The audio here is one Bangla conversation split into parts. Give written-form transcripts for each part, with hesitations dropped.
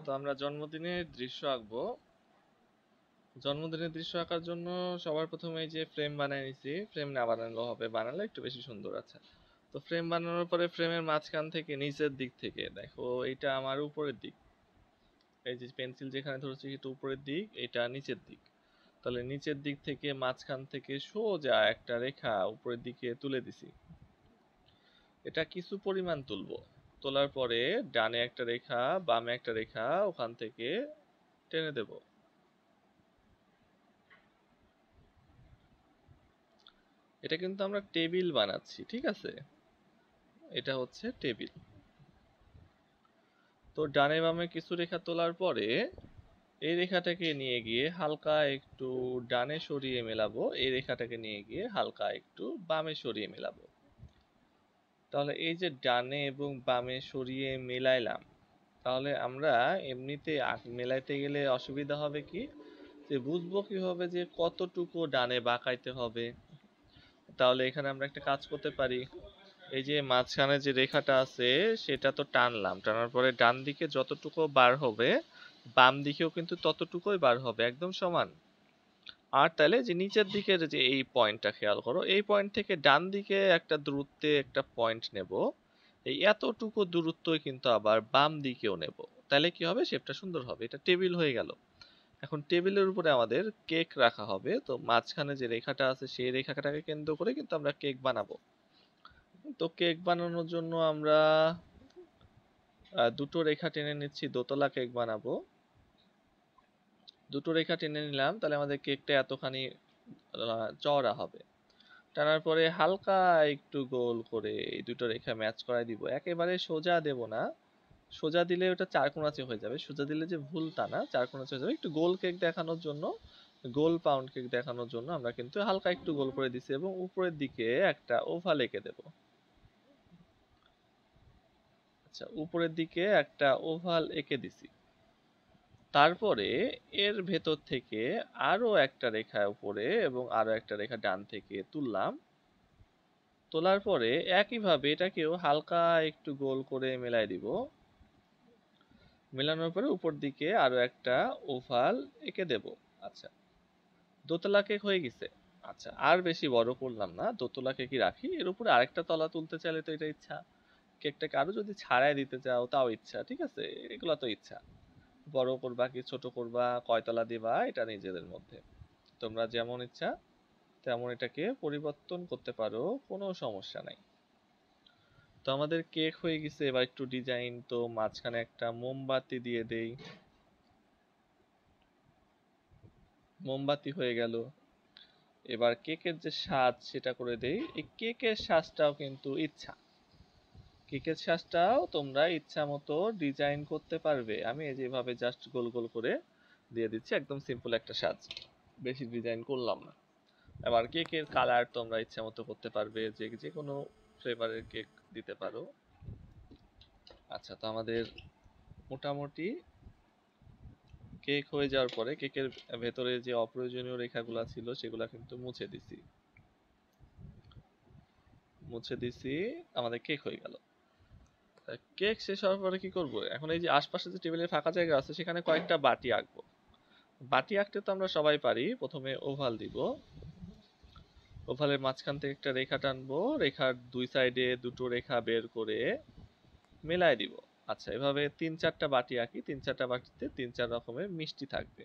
তো আমরা জন্মদিনের দৃশ্য আঁকবো। জন্মদিনের দৃশ্য আঁকার জন্য সবার প্রথমে এই যে ফ্রেম বানিয়ে নিছি। ফ্রেম না বানালেও হবে, বানালে একটু বেশি সুন্দর আছে। তো ফ্রেম বানানোর পরে ফ্রেমের মাঝখান থেকে নিচের দিক থেকে দেখো, এটা আমার উপরের দিক। এই যে পেন্সিল যেখানে ধরেছি এটা উপরের দিক, এটা নিচের দিক। তাহলে নিচের দিক থেকে মাঝখান থেকে সোজা একটা রেখা উপরের দিকে তুলে দিছি। এটা কিছু পরিমাণ তুলবো। তোলার পরে ডানে একটা রেখা, বামে একটা রেখা ওখান থেকে টেনে দেব। এটা কিন্তু আমরা টেবিল বানাচ্ছি, ঠিক আছে? এটা হচ্ছে টেবিল। তো ডানে বামে কিছু রেখা তোলার পরে এই রেখাটাকে নিয়ে গিয়ে হালকা একটু ডানে সরিয়ে মেলাবো, এই রেখাটাকে নিয়ে গিয়ে হালকা একটু বামে সরিয়ে মেলাবো। তাহলে এই যে ডানে এবং বামে সরিয়ে মেলাইলাম, তাহলে আমরা এমনিতে মেলাইতে গেলে অসুবিধা হবে কি, যে বুঝবো কিভাবে যে কতটুকু ডানে বাঁকাইতে হবে। তাহলে এখানে আমরা একটা কাজ করতে পারি। এই যে মাঝখানে যে রেখাটা আছে সেটা তো টানলাম, টানার পরে ডান দিকে যতটুকু বার হবে বাম দিকেও কিন্তু ততটুকুই বার হবে, একদম সমান। আর তাহলে যে নিচের দিকের যে এই পয়েন্টটা খেয়াল করো, এই পয়েন্ট থেকে ডান দিকে একটা দূরত্বে একটা পয়েন্ট নেব, এই এতটুকু দূরত্বই কিন্তু আবার বাম দিকেও নেব। তাহলে কি হবে, শেপটা সুন্দর হবে। এটা টেবিল হয়ে গেল। এখন টেবিলের উপরে আমাদের কেক রাখা হবে। তো মাঝখানে যে রেখাটা আছে সেই রেখাটাকে কেন্দ্র করে কিন্তু আমরা কেক বানাবো। তো কেক বানানোর জন্য আমরা দুটো রেখা টেনে নিচ্ছি, দোতলা কেক বানাবো। দুটো রেখা টেনে নিলাম, তাহলে আমাদের কেকটা এতখানি চওড়া হবে। টানার পরে হালকা একটু গোল করে এই দুটো রেখা ম্যাচ করাই দিব। একেবারে সোজা দেব না, সোজা দিলে ওটা চারকোনাচে হয়ে যাবে। সোজা দিলে যে ভুল তা না, চারকোনাচে হয়ে যাবে। একটু গোল কেক দেখানোর জন্য, গোল পাউন্ড কেক দেখানোর জন্য আমরা কিন্তু হালকা একটু গোল করে দিছি এবং উপরের দিকে একটা ওভাল এঁকে দেব। আচ্ছা, উপরের দিকে একটা ওভাল এঁকে দিছি। তারপরে এর ভেতর থেকে আরো একটা রেখা উপরে এবং আরো একটা রেখা ডান থেকে তুললাম। তোলার পরে একইভাবে এটাকেও হালকা একটু গোল করে মেলাই দিব। মেলানোর পরে উপর দিকে আরো একটা ওভাল এঁকে দেব। আচ্ছা, দোতলা কেক হয়ে গেছে। আচ্ছা, আর বেশি বড় করলাম না, দোতলা কেকই রাখি। এর উপরে আরেকটা তলা তুলতে চাইলে তো এটা ইচ্ছা। কেকটাকে আরো যদি ছাড়াই দিতে চাও তাও ইচ্ছা, ঠিক আছে? এগুলো তো ইচ্ছা। বড় করবা কি ছোট করবা, কয়তলা দিবা, এটা নিজেদের মধ্যে। তোমরা যেমন ইচ্ছা তেমন এটাকে পরিবর্তন করতে পারো, কোনো সমস্যা নাই। তো আমাদের কেক হয়ে গেছে। এবার একটু ডিজাইন, তো মাঝখানে একটা মোমবাতি দিয়ে দেই। মোমবাতি হয়ে গেল। এবার কেকের যে সাজ সেটা করে দেই। এই কেকের সাজটাও কিন্তু ইচ্ছা, কেকের সাজটাও তোমরা ইচ্ছা মতো ডিজাইন করতে পারবে। আমি এই যেভাবে জাস্ট গোল গোল করে দিয়ে দিচ্ছি, একদম সিম্পল একটা সাজ, বেশি ডিজাইন করলাম না। এবার কেকের কালার তোমরা ইচ্ছা মতো করতে পারবে, যে যে কোনো ফ্লেভারের কেক দিতে পারো। আচ্ছা, তো আমাদের মোটামুটি কেক হয়ে যাওয়ার পরে কেকের ভেতরে যে অপ্রয়োজনীয় রেখাগুলো ছিল সেগুলো কিন্তু মুছে দিছি। মুছে দিছি, আমাদের কেক হয়ে গেল। কেক শেষ হওয়ার পরে কি করব, এখন এই যে আশপাশে যে টেবিলের ফাঁকা জায়গা আছে সেখানে কয়েকটা বাটি আঁকবো। বাটি আঁকতে তো আমরা সবাই পারি। প্রথমে ওভাল দিব, ওভালের মাঝখান থেকে একটা রেখা টানবো, রেখার দুই সাইডে দুটো রেখা বের করে মেলায় দিব। আচ্ছা, এভাবে তিন চারটা বাটি আঁকি, তিন চারটা বাটিতে তিন চার রকমের মিষ্টি থাকবে।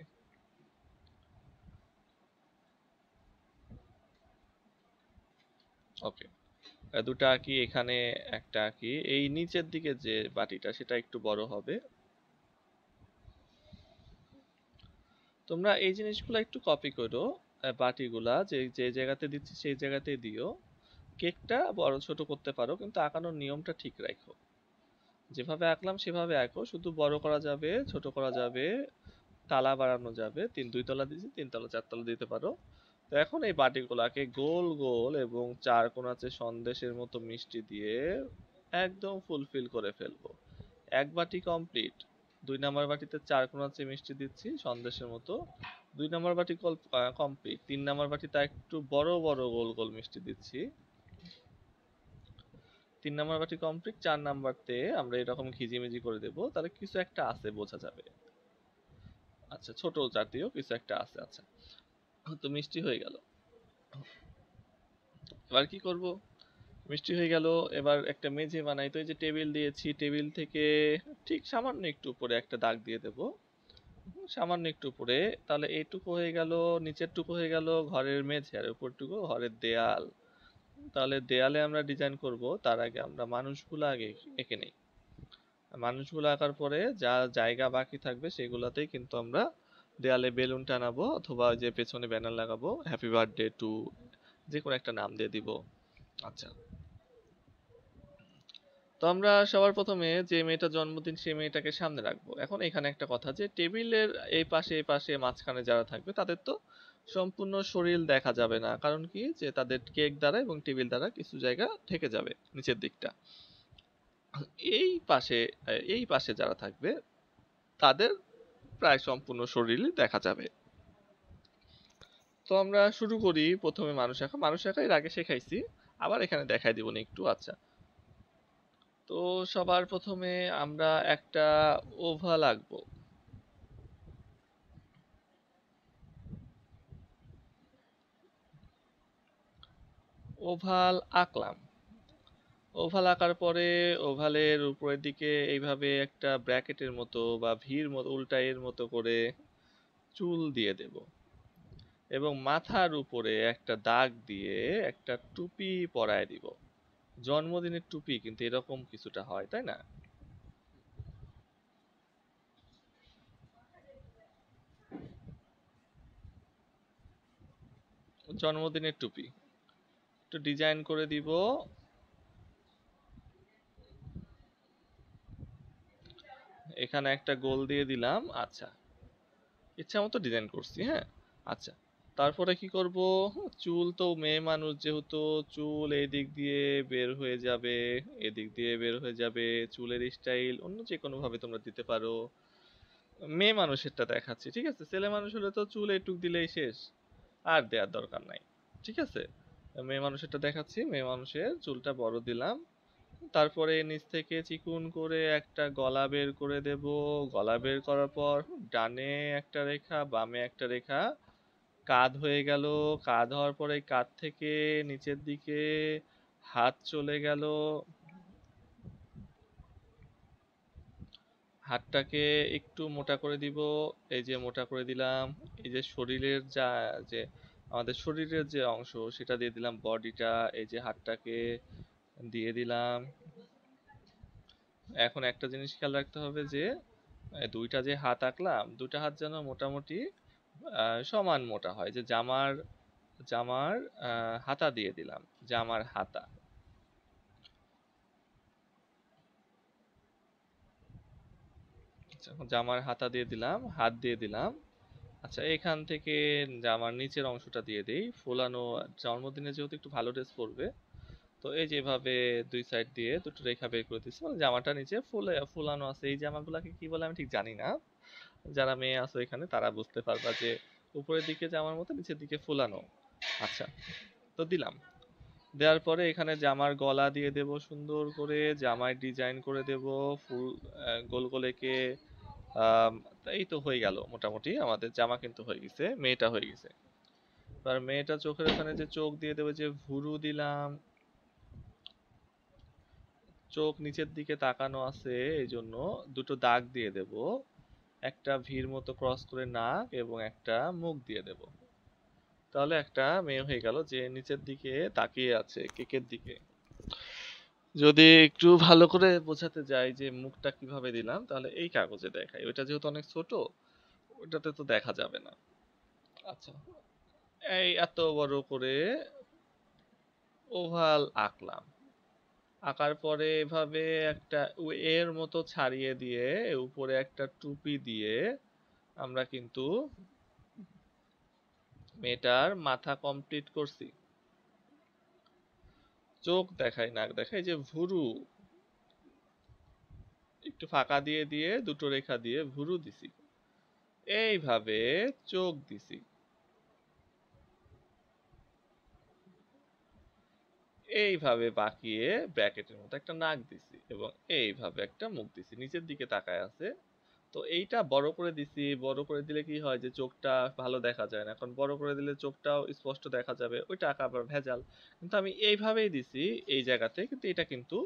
ওকে, দুটো আঁকি, এখানে একটা আঁকি। এই নিচের দিকে যে বাটিটা সেটা একটু বড় হবে। তোমরা এই জিনিসগুলো একটু কপি করো। বাটিগুলা যে যে জায়গাতে দিচ্ছি সেই জায়গাতেই দিও। কেকটা বড় ছোট করতে পারো, কিন্তু আঁকানোর নিয়মটা ঠিক রাখো। যেভাবে আঁকলাম সেভাবে আঁকো, শুধু বড় করা যাবে, ছোট করা যাবে, তালা বাড়ানো যাবে। দুই তলা দিয়েছি, তিন তলা চার তলা দিতে পারো। তো এখন এই বাটিগুলাকে গোল গোল এবং চার কোণাতে সন্দেশের মতো মিষ্টি দিয়ে একদম ফুলফিল করে ফেলবো। এক বাটি কমপ্লিট। দুই নাম্বার বাটিতে চার কোণাতে মিষ্টি দিচ্ছি সন্দেশের মতো, দুই নাম্বার বাটি কমপ্লিট। তিন নাম্বার বাটিতে একটু বড় বড় গোল গোল মিষ্টি দিচ্ছি। 3 নাম্বার বাটি কমপ্লিট, 4 নাম্বারতে আমরা এরকম ঘিজিমিজি করে দেব, তাহলে কিছু একটা আছে বোঝা যাবে। আচ্ছা, ছোট জাতীয় কিছু একটা আছে। আচ্ছা, তো মিষ্টি হয়ে গেল। এবার কি করব? মিষ্টি হয়ে গেল, এবার একটা মেঝে বানাই। তো এই যে টেবিল দিয়েছি, টেবিল থেকে ঠিক সামান্য একটু উপরে একটা দাগ দিয়ে দেব, সামান্য একটু উপরে। তাহলে এইটুকু হয়ে গেল, নিচের টুকু হয়ে গেল ঘরের মেঝে, আর উপরটুকু ঘরের দেয়াল। তাহলে দেয়ালে আমরা ডিজাইন করব, তার আগে আমরা মানুষগুলো আগে এঁকে নেই। মানুষগুলো আঁকার পরে যা জায়গা বাকি থাকবে সেগুলাতেই কিন্তু আমরা দেয়ালে বেলুন টানাবো, অথবা যে পেছনে ব্যানার লাগাবো হ্যাপি বার্থডে টু, যে কোনো একটা নাম দিয়ে দিব। আচ্ছা, তো আমরা সবার প্রথমে যে মেয়েটার জন্মদিন সেই মেয়েটাকে সামনে রাখবো। এখন এখানে একটা কথা, যে টেবিলের এই পাশে মাঝখানে যারা থাকবে তাদের তো সম্পূর্ণ শরীর দেখা যাবে না, কারণ কি, যে তাদের কেক দ্বারা এবং টেবিল দ্বারা কিছু জায়গা থেকে যাবে নিচের দিকটা। এই পাশে এই পাশে যারা থাকবে তাদের প্রায় সম্পূর্ণ শরীরই দেখা যাবে। তো আমরা শুরু করি প্রথমে মানুষ আঁকা। মানুষ আঁকা এর আগে শেখাইছি, আবার এখানে দেখাই দিব না একটু। আচ্ছা, তো সবার প্রথমে আমরা একটা ওভাল আঁকবো। ওভাল আঁকলাম। ওভাল আঁকার পরে ওভালের উপরের দিকে এইভাবে একটা ব্র্যাকেটের মতো বা ভির মতো উল্টা এর মতো করে চুল দিয়ে দেব, এবং মাথার উপরে একটা দাগ দিয়ে একটা টুপি পরায় দিব। জন্মদিনের টুপি কিন্তু এরকম কিছুটা হয়, তাই না? জন্মদিনের টুপি একটু ডিজাইন করে দিব। এখানে একটা গোল দিয়ে দিলাম। আচ্ছা, ইচ্ছা মতো ডিজাইন করছি, হ্যাঁ। আচ্ছা, তারপরে কি করব? চুল তো মেয়ে মানুষ যেহেতু, চুল এই দিক দিয়ে বের হয়ে যাবে, এদিক দিয়ে বের হয়ে যাবে। চুলের স্টাইল অন্য যে কোনো ভাবে তোমরা দিতে পারো। মেয়ে মানুষেরটা দেখাচ্ছি, ঠিক আছে? ছেলে মানুষ হলে তো চুল এইটুক দিলেই শেষ, আর দেওয়ার দরকার নাই, ঠিক আছে? মেয়ে মানুষেরটা দেখাচ্ছি। মেয়ে মানুষের চুলটা বড় দিলাম, তারপরে নিচ থেকে চিকুন করে একটা গলা বের করে দেব। গলা বের করার পর ডানে একটা রেখা, বামে একটা রেখা, কাঁধ হয়ে গেল। কাঁধ হওয়ার পরে কাঁধ থেকে নিচের দিকে হাত চলে গেল। হাতটাকে একটু মোটা করে দিব, এই যে মোটা করে দিলাম। এই যে শরীরের যে আমাদের শরীরের যে অংশ সেটা দিয়ে দিলাম, বডিটা। এই যে হাতটাকে দিয়ে দিলাম। এখন একটা জিনিস খেয়াল রাখতে হবে যে দুইটা যে হাত আঁকলাম, দুইটা হাত যেন মোটামুটি সমান মোটা হয়। যে জামার জামার হাতা দিয়ে দিলাম, জামার হাতা। আচ্ছা, এখন জামার হাতা দিয়ে দিলাম, হাত দিয়ে দিলাম। আচ্ছা, এখান থেকে জামার নিচের অংশটা দিয়ে দেই ফোলানো। জন্মদিনে যেহেতু একটু ভালো ড্রেস পরবে, তো এই যেভাবে দুই সাইড দিয়ে দুটো রেখা বের করে দিচ্ছি, মানে জামাটা নিচে ফুলানো আছে। এই জামাগুলাকে কি বলে আমি ঠিক জানি না, যারা মেয়ে আছো এখানে তারা বুঝতে পারবা, যে উপরের দিকে জামার মতো নিচের দিকে ফুলানো। আচ্ছা, তো দিলাম। দেওয়ার পরে এখানে জামার গলা দিয়ে দেব সুন্দর করে, জামায় ডিজাইন করে দেব ফুল, গোল গোল এঁকে। আম, এই তো হয়ে গেল মোটামুটি, আমাদের জামা কিন্তু হয়ে গেছে, মেয়েটা হয়ে গেছে। এবার মেয়েটা চোখের ওখানে যে চোখ দিয়ে দেবো, যে ভুরু দিলাম। চোখ নিচের দিকে তাকানো আছে, এই জন্য দুটো দাগ দিয়ে দেব। একটা ভির মতো ক্রস করে নাক, এবং একটা মুখ দিয়ে দেব। তাহলে একটা মেয়ে হয়ে গেল যে নিচের দিকে তাকিয়ে আছে কেকের দিকে। যদি একটু ভালো করে বোঝাতে যাই যে মুখটা কিভাবে দিলাম, তাহলে এই কাগজে দেখাই। ওইটা যেহেতু অনেক ছোট, ওটাতে তো দেখা যাবে না। আচ্ছা, এই এত বড় করে ওভাল আঁকলাম। আঁকার পরে এভাবে একটা এর মতো ছাড়িয়ে দিয়ে উপরে একটা টুপি দিয়ে আমরা কিন্তু মেয়েটার মাথা কমপ্লিট করছি। চোখ দেখাই, নাক দেখাই, যে ভুরু একটু ফাঁকা দিয়ে দিয়ে দুটো রেখা দিয়ে ভুরু দিছি। এইভাবে চোখ দিছি। এইভাবে বাঁকিয়ে ব্র্যাকেটের মতো একটা নাক দিছি এবং এইভাবে একটা মুখ দিছি, নিচের দিকে তাকায় আছে। তো এইটা বড় করে দিছি, বড় করে দিলে কি হয় যে চোখটা ভালো দেখা যায় না, এখন বড় করে দিলে চোখটাও স্পষ্ট দেখা যাবে, ওইটা আঁকা আবার ভেজাল। কিন্তু আমি এইভাবেই দিছি এই জায়গাতে, কিন্তু এটা কিন্তু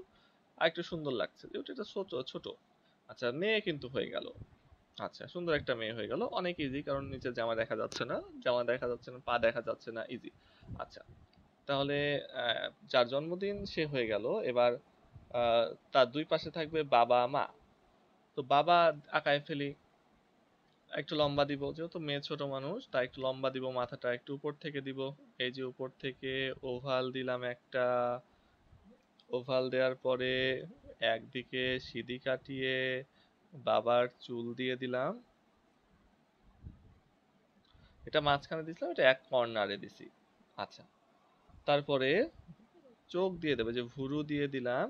আরেকটু সুন্দর লাগছে, যে ওটা ছোট ছোট। আচ্ছা, মেয়ে কিন্তু হয়ে গেল। আচ্ছা, সুন্দর একটা মেয়ে হয়ে গেল, অনেক ইজি, কারণ নিচে জামা দেখা যাচ্ছে না, জামা দেখা যাচ্ছে না, পা দেখা যাচ্ছে না, ইজি। আচ্ছা, তাহলে যার জন্মদিন সে হয়ে গেল। এবার আহ, তার দুই পাশে থাকবে বাবা মা। তো বাবা আঁকায় ফেলি, একটু লম্বা দিব, যেহেতু মেয়ে ছোট মানুষ তাই একটু লম্বা দিব, মাথাটা একটু উপর থেকে দিব। এই যে উপর থেকে ওভাল দিলাম একটা, ওভাল দেওয়ার পরে একদিকে সিঁধি কাটিয়ে বাবার চুল দিয়ে দিলাম, এটা মাঝখানে দিছিলাম, এটা এক কর্নারে দিছি। আচ্ছা, তারপরে চোখ দিয়ে দেবো, যে ভুরু দিয়ে দিলাম,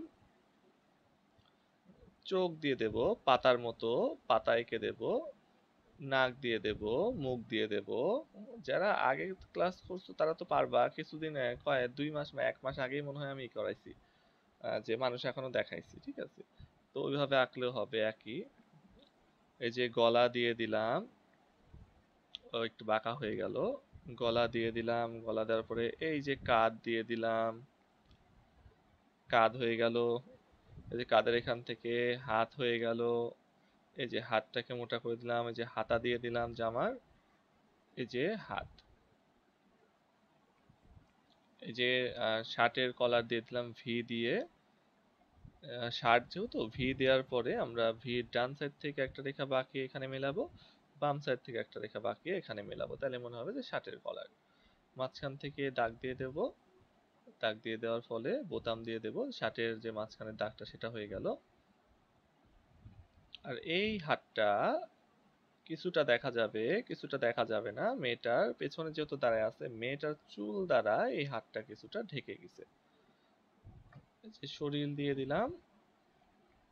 চোখ দিয়ে দেব পাতার মতো, পাতা এঁকে দেব, নাক দিয়ে দেব, মুখ দিয়ে দেব। যারা আগে ক্লাস করছো তারা তো পারবা, কিছুদিন কয়েক 2 মাস বা 1 মাস আগেই মনে হয় আমি করাইছি, যে মানুষ এখনো দেখাইছি, ঠিক আছে। তো ওইভাবে আঁকলেও হবে একই। এই যে গলা দিয়ে দিলাম, ও একটু বাঁকা হয়ে গেল, গলা দিয়ে দিলাম, গলা দেওয়ার পরে এই যে কাঁধ দিয়ে দিলাম, কাঁধ হয়ে গেল। এই যে কাঁধের এখান থেকে হাত হয়ে গেল, এই যে হাতটাকে মোটা করে দিলাম, এই যে হাতা দিয়ে দিলাম জামার, এই যে হাত। এই যে শার্টের কলার দিয়ে দিলাম ভি দিয়ে, শার্ট যেহেতু ভি দেওয়ার পরে আমরা ভি ডান সাইড থেকে একটা রেখা বাঁকিয়ে এখানে মেলাবো, বাম সাইড থেকে একটা রেখা বাঁকিয়ে এখানে মেলাবো, তাহলে মনে হবে যে শার্টের কলার। মাঝখান থেকে দাগ দিয়ে দেব, দাগ দিয়ে দেওয়ার ফলে বোতাম দিয়ে দেব, শার্টের যে মাঝখানের দাগটা সেটা হয়ে গেল। আর এই হাতটা কিছুটা দেখা যাবে, কিছুটা দেখা যাবে না, মেয়েটার পেছনে যেহেতু দাঁড়ায় আছে, মেয়েটার চুল দ্বারা এই হাতটা কিছুটা ঢেকে গেছে। এই যে শরীর দিয়ে দিলাম,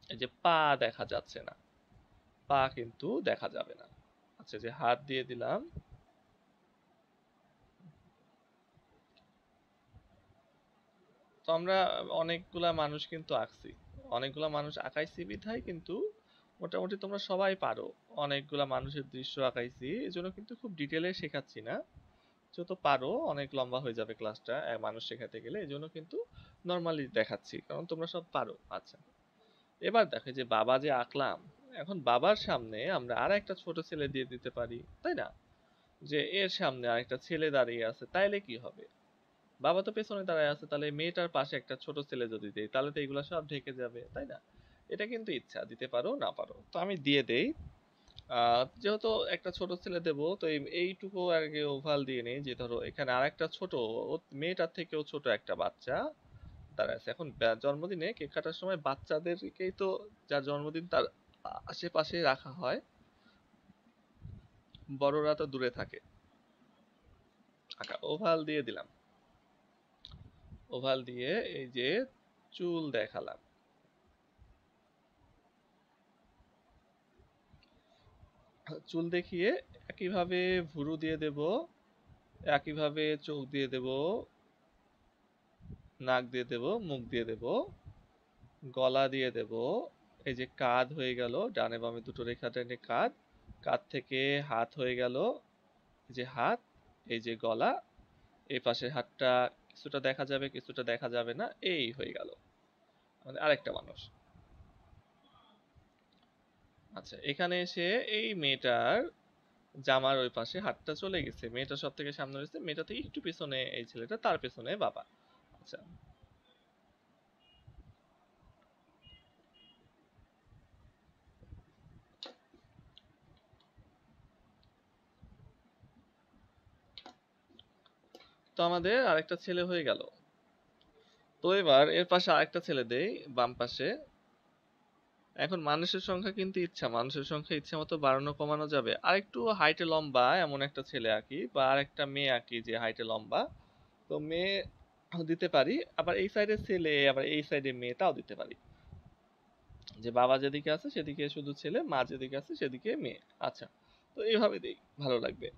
এই যে পা দেখা যাচ্ছে না, পা কিন্তু দেখা যাবে না। আচ্ছা, যে হাত দিয়ে দিলাম। তো আমরা অনেকগুলা মানুষ কিন্তু আঁকছি, অনেকগুলা মানুষ আঁকাইছি বিধায় কিন্তু মোটামুটি তোমরা সবাই পারো। অনেকগুলা মানুষের দৃশ্য আঁকাইছি, এই জন্য কিন্তু খুব ডিটেলে শেখাচ্ছি না, যত পারো। অনেক লম্বা হয়ে যাবে ক্লাসটা মানুষ শেখাতে গেলে, এই জন্য কিন্তু নর্মালি দেখাচ্ছি, কারণ তোমরা সব পারো। আচ্ছা, এবার দেখো যে বাবা যে আঁকলাম, এখন বাবার সামনে আমরা আর একটা ছোট ছেলে দিয়ে দিতে পারি, তাই না? যে এর সামনে আরেকটা ছেলে দাঁড়িয়ে আছে, তাইলে কি হবে? বাবা তো পেছনে দাঁড়ায় আছে, তাহলে মেয়েটার পাশে একটা ছোট ছেলে যদি দেই, তাহলে তো এগুলো সব ঢেকে যাবে, তাই না? এটা কিন্তু ইচ্ছা, দিতে পারো না পারো, তো আমি দিয়ে দেই। যেহেতু একটা ছোট ছেলে দেবো, তো এইটুকু আগে ওভাল দিয়ে নেই, যে ধরো এখানে আরেকটা ছোট, মেয়েটার থেকেও ছোট একটা বাচ্চা দাঁড়ায় আছে। এখন জন্মদিনে কেক কাটার সময় বাচ্চাদেরকেই তো, যার জন্মদিন তার আশেপাশে রাখা হয়, বড়রা তো দূরে থাকে। ওভাল দিয়ে দিলাম, ওভাল দিয়ে এই যে চুল দেখালাম, চুল দেখিয়ে একইভাবে ভুরু দিয়ে দেব, একইভাবে চোখ দিয়ে দেব, নাক দিয়ে দেব, মুখ দিয়ে দেব, গলা দিয়ে দেব। এই যে কাঁধ হয়ে গেল, ডানে বামে দুটো রেখা টেনে কাঁধ, কাঁধ থেকে হাত হয়ে গেল, এই যে হাত, এই যে গলা, এই পাশের হাতটা কিছুটা দেখা যাবে, কিছুটা দেখা যাবে না, এই হয়ে গেল মানে আরেকটা মানুষ। আচ্ছা, এখানে এসে এই মেয়েটার জামার ওই পাশে হাতটা চলে গেছে, মেয়েটা সব থেকে সামনে রয়েছে, মেয়েটা থেকে একটু পিছনে এই ছেলেটা, তার পেছনে বাবা। আচ্ছা, তো আমাদের আরেকটা ছেলে হয়ে গেল। তো এবার এর পাশে আরেকটা ছেলে দেই, বাম পাশে। এখন মানুষের সংখ্যা কিন্তু ইচ্ছা, মানুষের সংখ্যা ইচ্ছা মতো বাড়ানো কমানো যাবে। আরেকটু হাইটে লম্বা এমন একটা ছেলে আঁকি, বা আরেকটা মেয়ে আঁকি যে হাইটে লম্বা। তো মেয়ে দিতে পারি, আবার এই সাইডে ছেলে, আবার এই সাইডে মেয়ে, তাও দিতে পারি। যে বাবা যেদিকে আছে সেদিকে শুধু ছেলে, মা যেদিকে আছে সেদিকে মেয়ে। আচ্ছা, তো এইভাবে দেই, ভালো লাগবে।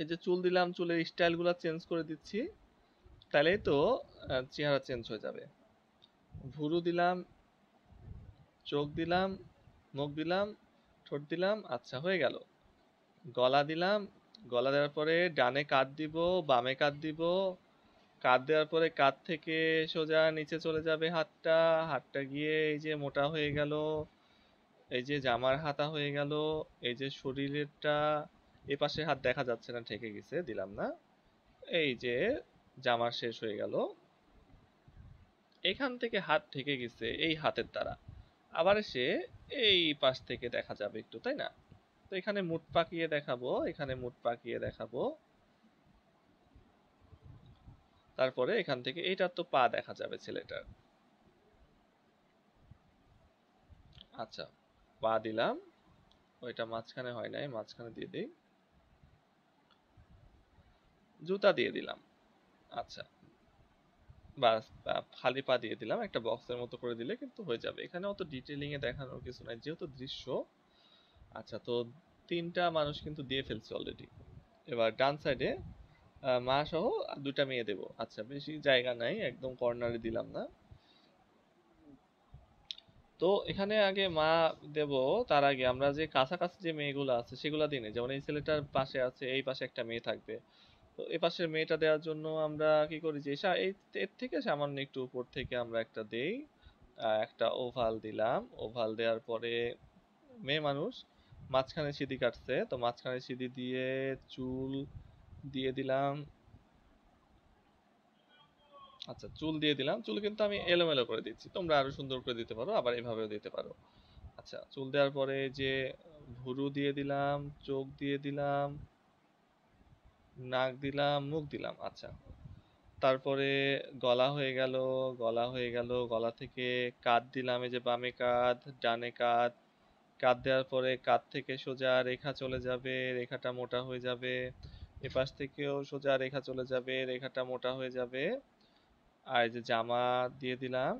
এই যে চুল দিলাম, চুলের স্টাইলগুলো চেঞ্জ করে দিচ্ছি, তাহলেই তো চেহারা চেঞ্জ হয়ে যাবে। ভুরু দিলাম, চোখ দিলাম, মুখ দিলাম, ঠোঁট দিলাম, আচ্ছা হয়ে গেল। গলা দিলাম, গলা দেওয়ার পরে ডানে কাঁধ দিব, বামে কাঁধ দিব, কাঁধ দেওয়ার পরে কাঁধ থেকে সোজা নিচে চলে যাবে হাতটা, হাতটা গিয়ে এই যে মোটা হয়ে গেল, এই যে জামার হাতা হয়ে গেল, এই যে শরীরেরটা, এ পাশে হাত দেখা যাচ্ছে না, ঢেকে গেছে, দিলাম না। এই যে জামার শেষ হয়ে গেল, এখান থেকে হাত ঢেকে গেছে এই হাতের দ্বারা, আবার এসে এই পাশ থেকে দেখা যাবে একটু, তাই না? তো এখানে মুখ পাকিয়ে দেখাবো, এখানে মুখ পাকিয়ে দেখাবো, তারপরে এখান থেকে এইটার তো পা দেখা যাবে ছেলেটার। আচ্ছা, পা দিলাম, ওইটা মাঝখানে হয় নাই, মাঝখানে দিয়ে দিই, জুতা দিয়ে দিলাম। আচ্ছা, বাস, খালি পা দিয়ে দিলাম, একটা বক্সের মতো করে দিলে কিন্তু হয়ে যাবে, এখানে অত ডিটেইলিং এ দেখানোর কিছু নাই যেহেতু দৃশ্য। আচ্ছা, তো তিনটা মানুষ কিন্তু দিয়ে ফেলছি অলরেডি। এবার ডান সাইডে মা সহ দুটা মেয়ে দেব। আচ্ছা, বেশি জায়গা নাই, একদম কর্নারে দিলাম না। তো এখানে আগে মা দেব, তার আগে আমরা যে কাছাকাছি যে মেয়েগুলো আছে সেগুলো দিই না। যেমন এই ছেলেটার পাশে আছে, এই পাশে একটা মেয়ে থাকবে, তো এই পাশের মেয়েটা দেওয়ার জন্য আমরা কি করি যে এর থেকে সামান্য একটু উপর থেকে আমরা একটা দেই, একটা ওভাল দিলাম। ওভাল দেওয়ার পরে মেয়ে মানুষ মাঝখানে সিঁধি কাটছে, তো মাঝখানে সিঁধি দিয়ে চুল দিয়ে দিলাম। আচ্ছা, চুল দিয়ে দিলাম, চুল কিন্তু আমি এলোমেলো করে দিচ্ছি, তোমরা আরো সুন্দর করে দিতে পারো, আবার এভাবেও দিতে পারো। আচ্ছা, চুল দেওয়ার পরে যে ভুরু দিয়ে দিলাম, চোখ দিয়ে দিলাম, নাক দিলাম, মুখ দিলাম। আচ্ছা, তারপরে গলা হয়ে গেল, গলা হয়ে গেল, গলা থেকে কাঁধ দিলাম, এই যে বামে কাঁধ, ডানে কাঁধ। কাঁধ দেওয়ার পরে কাঁধ থেকে সোজা রেখা চলে যাবে, রেখাটা মোটা হয়ে যাবে। এপাশ থেকেও সোজা রেখা চলে যাবে, রেখাটা মোটা হয়ে যাবে। আর এই যে জামা দিয়ে দিলাম,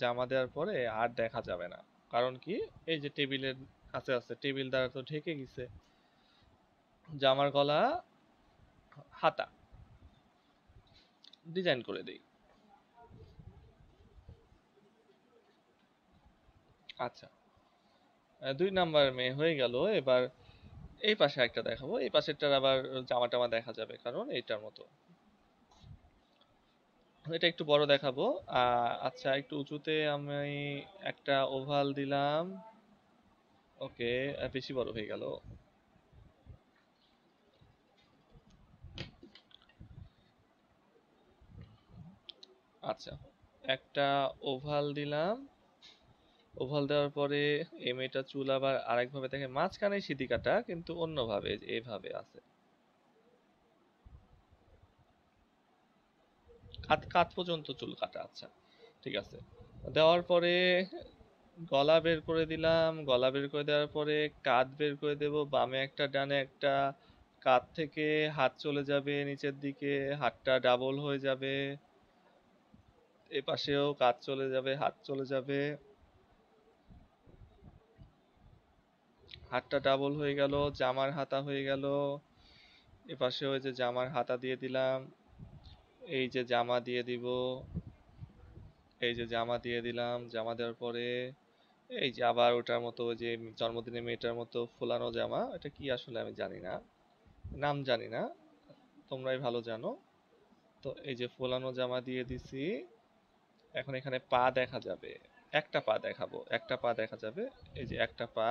জামা দেওয়ার পরে আর দেখা যাবে না, কারণ কি, এই যে টেবিলের কাছে আছে, টেবিল দ্বারা তো ঢেকে গেছে। জামার গলা, হাতা ডিজাইন করে দিই। আচ্ছা, 2 নাম্বার মেয়ে হয়ে গেল। এবার এই পাশে একটা দেখাবো, এই পাশেরটার আবার জামা টামা দেখা যাবে, কারণ এইটার মতো এটা একটু বড় দেখাবো। আচ্ছা, একটু উঁচুতে আমি একটা ওভাল দিলাম। ওকে, বেশি বড় হয়ে গেল। আচ্ছা, একটা ওভাল দিলাম। ওভাল দেওয়ার পরে এই মেয়েটা চুল আবার আরেকভাবে দেখে, মাঝখানে সিঁথি কাটা কিন্তু অন্যভাবে, এইভাবে আছে, কাত কাত পর্যন্ত চুল কাটা। আচ্ছা, ঠিক আছে। দেওয়ার পরে গলা বের করে দিলাম, গলা বের করে দেওয়ার পরে কাঁধ বের করে দেব, বামে একটা ডানে একটা। কাঁধ থেকে হাত চলে যাবে নিচের দিকে, হাতটা ডাবল হয়ে যাবে। এ পাশেও কাঁধ চলে যাবে, হাত চলে যাবে, হাতটা ডাবল হয়ে গেল, জামার হাতা হয়ে গেল। এ পাশে ওই যে জামার হাতা দিয়ে দিলাম, এই যে জামা দিয়ে দিব, এই যে জামা দিয়ে দিলাম। জামা দেওয়ার পরে এই যে আবার ওটার মতো, ওই যে জন্মদিনের মেয়েটার মতো ফোলানো জামা, এটা কি আসলে আমি জানি না, নাম জানি না, তোমরাই ভালো জানো। তো এই যে ফোলানো জামা দিয়ে দিছি। এখন এখানে পা দেখা যাবে, একটা পা দেখাবো, একটা পা দেখা যাবে, এই যে একটা পা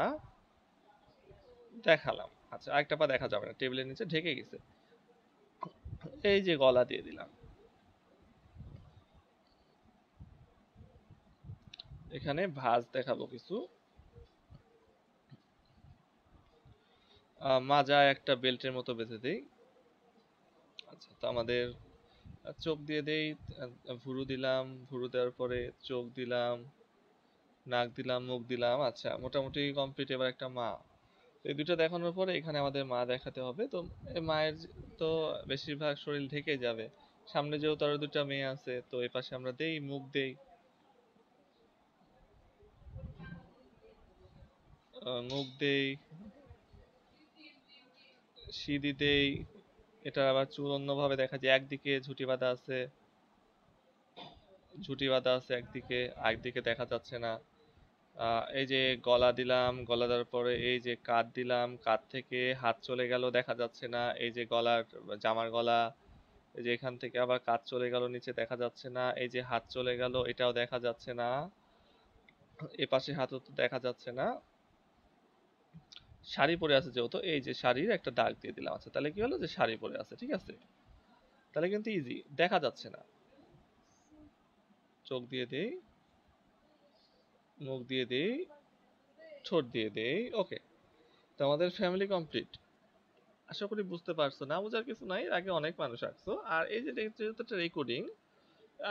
দেখালাম। আচ্ছা, আরেকটা পা দেখা যাবে না, টেবিলের নিচে ঢেকে গেছে। এই যে গলা দিয়ে দিলাম, এখানে ভাঁজ দেখাবো কিছু, মাজা একটা বেল্টের মতো বেঁধে দেই। আচ্ছা, তো আমাদের চোখ দিয়ে দেই, ভুরু দিলাম, ভুরু দেওয়ার পরে চোখ দিলাম, নাক দিলাম, মুখ দিলাম। আচ্ছা, মোটামুটি কমপ্লিট। এবার একটা মা, এই দুটো দেখানোর পরে এখানে আমাদের মা দেখাতে হবে। তো এই মায়ের তো বেশিরভাগ শরীর ঢেকে যাবে, সামনে যেহেতু আরো দুটা মেয়ে আছে, তো এই পাশে আমরা দেই, মুখ দেই, মুখ দেই, সিঁড়ি দেই। এটা আবার চুল অন্যভাবে দেখা যায়, একদিকে ঝুঁটি বাঁধা আছে একদিকে, আরেকদিকে দেখা যাচ্ছে না। এই যে গলা দিলাম, গলা দেওয়ার পরে এই যে কাঁধ দিলাম, কাঁধ থেকে হাত চলে গেল, দেখা যাচ্ছে না। এই যে গলার, জামার গলা, এই যে এখান থেকে আবার কাঁধ চলে গেল, নিচে দেখা যাচ্ছে না। এই যে হাত চলে গেল, এটাও দেখা যাচ্ছে না। এ পাশে হাতও তো দেখা যাচ্ছে না। শাড়ি পরে আছে যেহেতু, এই যে শাড়ির একটা দাগ দিয়ে দিলাম। আচ্ছা, তাহলে কি হলো যে শাড়ি পরে আছে, ঠিক আছে। তাহলে কিন্তু ইজি, দেখা যাচ্ছে না। চোখ দিয়ে দেই, মুখ দিয়ে দেই, ঠোঁট দিয়ে দেই। ওকে, তো আমাদের ফ্যামিলি কমপ্লিট। আশা করি বুঝতে পারছো, না বোঝার কিছু নাই, এর আগে অনেক মানুষ আসছো। আর এই যে যেহেতু একটা রেকর্ডিং,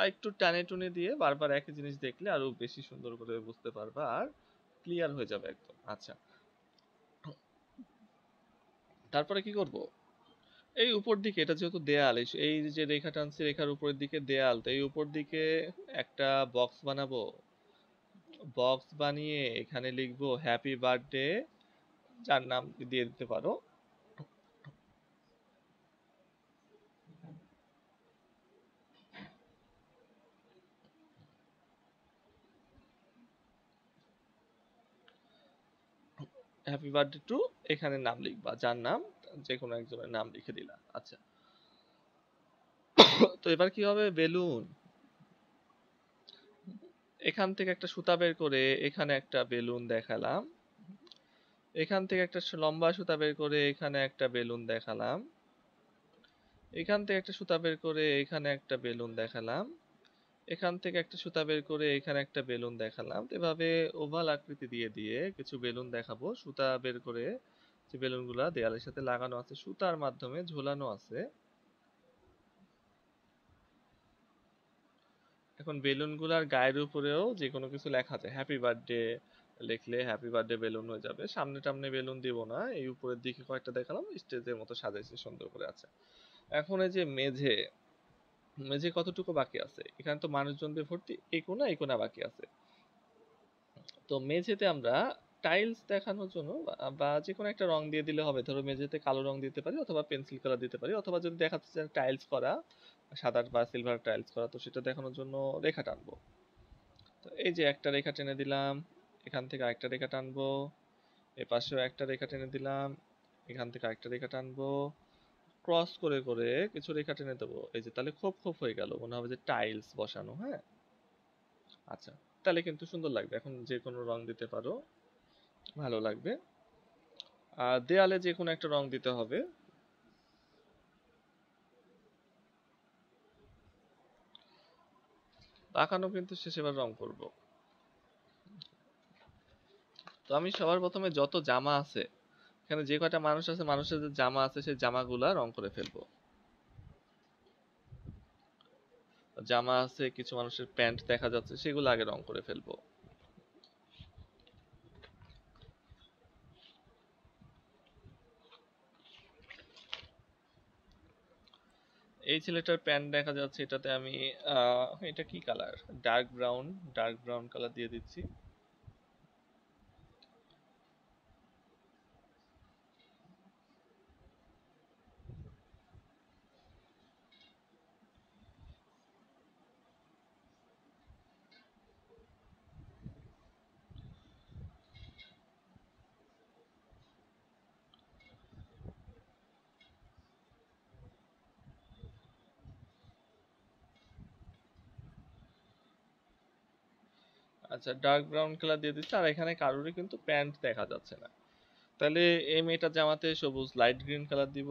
একটু টানে টুনে দিয়ে বারবার একই জিনিস দেখলে আরো বেশি সুন্দর করে বুঝতে পারবা আর ক্লিয়ার হয়ে যাবে একদম। আচ্ছা, তারপরে কি করব? এই উপর দিকে, এটা যেহেতু দেয়াল, এই যে রেখা টানছি, রেখার উপরের দিকে দেয়াল, তো এই উপর দিকে একটা বক্স বানাবো। বক্স বানিয়ে এখানে লিখবো হ্যাপি বার্থডে, যার নাম দিয়ে দিতে পারো। হ্যাপি বার্থডে টু, এখানে নাম লিখবা, যার নাম, যে কোনো একজনের নাম লিখে দিলা। আচ্ছা, তো এবার কি হবে? বেলুন, এখান থেকে একটা সুতা বের করে এখানে একটা বেলুন দেখালাম। এখান থেকে একটা লম্বা সুতা বের করে এখানে একটা বেলুন দেখালাম। এখান থেকে একটা সুতা বের করে এখানে একটা বেলুন দেখালাম। এখান থেকে একটা সুতা বের করে এখানে একটা বেলুন দেখালাম। এভাবে ওভাল আকৃতি দিয়ে দিয়ে কিছু বেলুন দেখাবো। সুতা বের করে যে বেলুনগুলা দেয়ালের সাথে লাগানো আছে, সুতার মাধ্যমে ঝোলানো আছে। এখন বেলুনগুলার গায়ের উপরেও যে কোনো কিছু লেখা যায়। হ্যাপি বার্থডে লিখলে হ্যাপি বার্থডে বেলুন হয়ে যাবে। সামনে টামনে বেলুন দিব না, এই উপরের দিকে কয়েকটা দেখালাম, স্টেজের মতো সাজাইছি সুন্দর করে। আছে, এখন এই যে মেঝে, মেঝে কতটুকু বাকি আছে? এখানে তো মানুষজন দিয়ে ভর্তি, এই কোনা বাকি আছে। তো মেঝেতে আমরা টাইলস দেখানোর জন্য বা যে কোনো একটা রং দিয়ে দিলে হবে। ধরো মেঝেতে কালো রং দিতে পারি, অথবা পেন্সিল কালার দিতে পারি, অথবা যদি দেখাতে চাই টাইলস করা, সাদা বা সিলভার টাইলস করা, তো সেটা দেখানোর জন্য রেখা টানবো। তো এই যে একটা রেখা টেনে দিলাম, এখান থেকে আরেকটা রেখা টানবো, এ পাশেও একটা রেখা টেনে দিলাম, এখান থেকে আরেকটা রেখা টানবো, ক্রস করে করে কিছু রেখা টেনে দেবো। এই যে তাহলে খোপ খোপ হয়ে গেল, মনে হবে যে টাইলস বসানো। হ্যাঁ, আচ্ছা, তাহলে কিন্তু সুন্দর লাগবে। এখন যে কোনো রং দিতে পারো, ভালো লাগবে। আর দেয়ালে যে কোনো একটা রং দিতে হবে। আঁকানো কিন্তু শেষে এবার রং করব। তো আমি সবার প্রথমে যত জামা আছে, এখানে যে কয়টা মানুষ আছে, মানুষের যে জামা আছে, সেই জামাগুলা রং করে ফেলবো। জামা আছে, কিছু মানুষের প্যান্ট দেখা যাচ্ছে, সেগুলো আগে রং করে ফেলবো। এই ছেলেটার প্যান্ট দেখা যাচ্ছে, এটাতে আমি এটা কি colour? Dark brown, dark brown colour দিয়ে দিচ্ছি। আচ্ছা, ডার্ক ব্রাউন কালার দিয়ে দিচ্ছি। আর এখানে কারোরই কিন্তু প্যান্ট দেখা যাচ্ছে না। তাহলে এই মেয়েটার জামাতে সবুজ লাইট গ্রিন কালার দিব।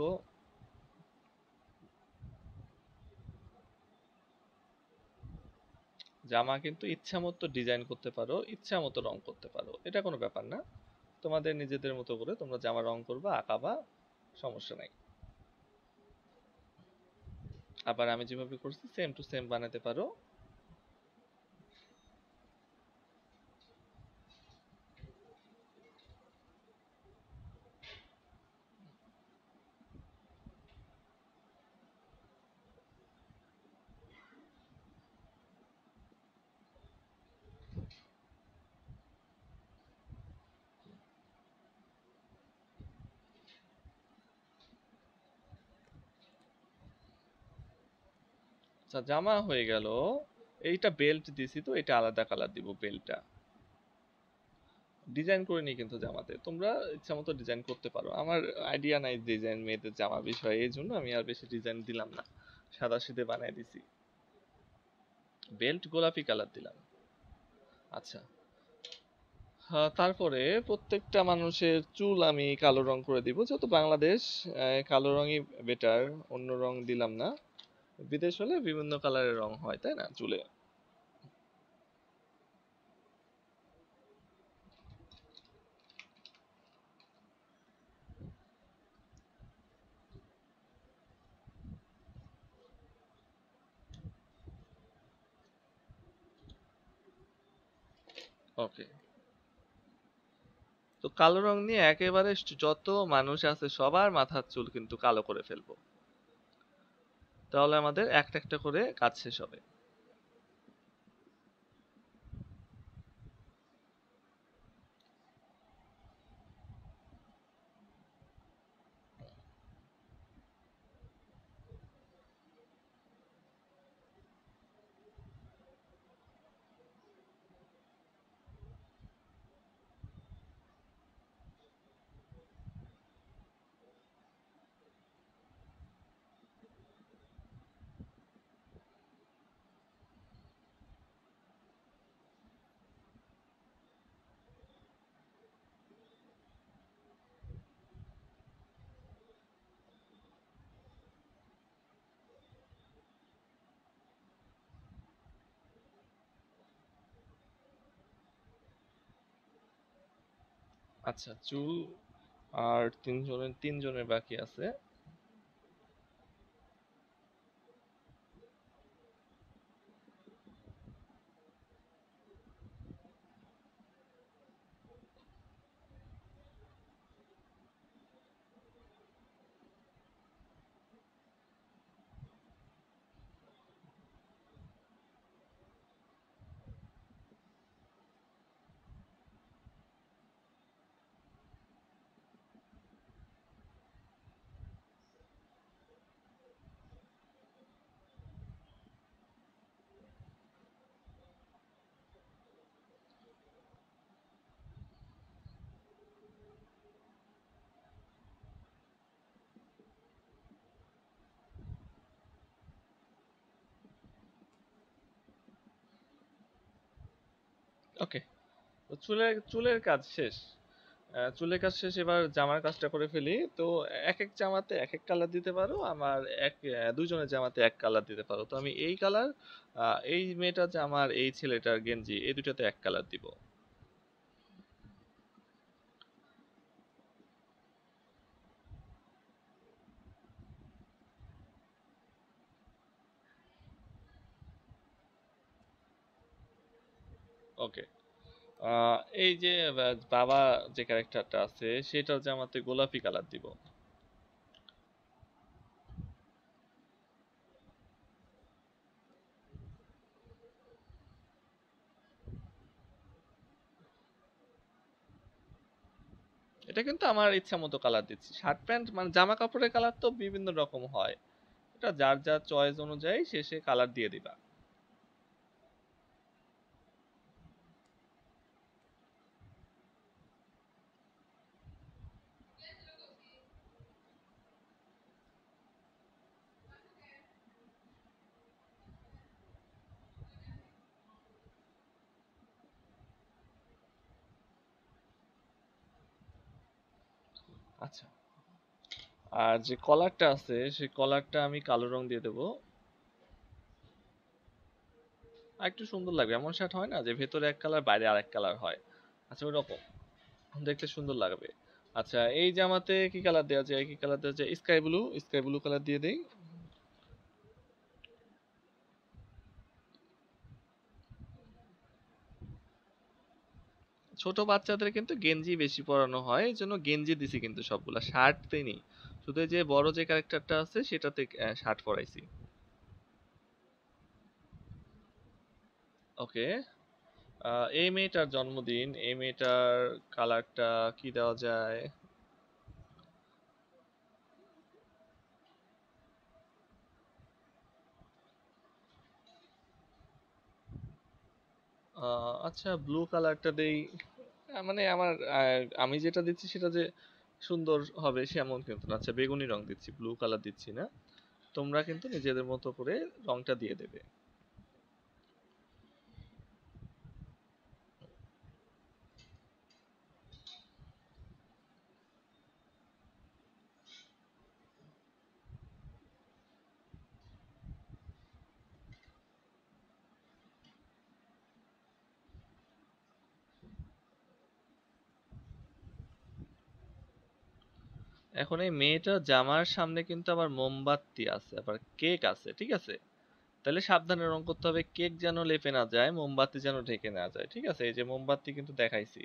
জামা কিন্তু ইচ্ছা মতো ডিজাইন করতে পারো, ইচ্ছা মতো রং করতে পারো, এটা কোনো ব্যাপার না। তোমাদের নিজেদের মতো করে তোমরা জামা রং করবা, আঁকাবা, সমস্যা নাই। আবার আমি যেভাবে করছি সেম টু সেম বানাতে পারো। আচ্ছা, জামা হয়ে গেল। এইটা বেল্ট দিছি, তো এটা আলাদা কালার দিব বেল্টটা। ডিজাইন করে নি কিন্তু জামাতে, তোমরা ইচ্ছা মতো ডিজাইন করতে পারো। আমার আইডিয়া নাই ডিজাইন মেয়েদের জামা বিষয়ে, এই জন্য আমি আর বেশি ডিজাইন দিলাম না, সাদা সিধে বানাই দিছি। বেল্ট গোলাপি কালার দিলাম। আচ্ছা, হ্যাঁ, তারপরে প্রত্যেকটা মানুষের চুল আমি কালো রং করে দিব, যেহেতু বাংলাদেশ, কালো রঙই বেটার, অন্য রং দিলাম না। বিদেশ হলে বিভিন্ন কালারের রং হয়, তাই না, চুলে। ওকে, তো কালো রং নিয়ে একেবারে যত মানুষ আছে সবার মাথার চুল কিন্তু কালো করে ফেলবো, তাহলে আমাদের একটা একটা করে কাজ শেষ হবে। আচ্ছা, চুল আর তিনজনের বাকি আছে। ওকে, তো চুলের চুলের কাজ শেষ। চুলের কাজ শেষ, এবার জামার কাজটা করে ফেলি। তো এক এক জামাতে এক এক কালার দিতে পারো, আমার দুইজনের জামাতে এক কালার দিতে পারো। তো আমি এই কালার, এই মেয়েটার জামার, এই ছেলেটার গেঞ্জি, এই দুটাতে এক কালার দিব। ওকে, এই যে বাবা যে ক্যারেক্টারটা আছে সেটার জামাতে গোলাপি কালার দিব। এটা কিন্তু আমার ইচ্ছা মতো কালার দিচ্ছি, শার্ট প্যান্ট মানে জামা কাপড়ের কালার তো বিভিন্ন রকম হয়, এটা যার যার চয়েস অনুযায়ী সে সে কালার দিয়ে দিবা। আচ্ছা, আর যে কলারটা আছে সেই কলারটা আমি কালো রং দিয়ে দেবো, আর একটু সুন্দর লাগবে। এমন শার্ট হয় না যে ভেতরে এক কালার বাইরে আরেক কালার হয়, আচ্ছা ওই রকম দেখতে সুন্দর লাগবে। আচ্ছা, এই জামাতে কি কালার দেওয়া যায়, কি কালার দেওয়া যায়, sky blue, sky blue colour দিয়ে দেই। ছোট বাচ্চাদের কিন্তু গেঞ্জি বেশি পরানো হয়, এই জন্য গেঞ্জি দিছি, কিন্তু সবগুলা শার্ট দেইনি, শুধু এই যে বড় যে ক্যারেক্টারটা আছে সেটাতে শার্ট পরাইছি। ওকে, এই মেয়েটার জন্মদিন, এই মেয়েটার কালারটা কি দেওয়া যায়। আচ্ছা, ব্লু কালারটা দেই। মানে আমার আমি যেটা দিচ্ছি সেটা যে সুন্দর হবে সেমন কিন্তু না। আচ্ছা, বেগুনি রং দিচ্ছি, ব্লু কালার দিচ্ছি না। তোমরা কিন্তু নিজেদের মতো করে রংটা দিয়ে দেবে। এখন এই মেয়েটার জামার সামনে কিন্তু আবার মোমবাতি আছে, আবার কেক আছে, ঠিক আছে? তাহলে সাবধানে রং করতে হবে, কেক যেন লেপে না যায়, মোমবাতি যেন ঢেকে না যায়, ঠিক আছে? এই যে মোমবাতি কিন্তু দেখাইছি,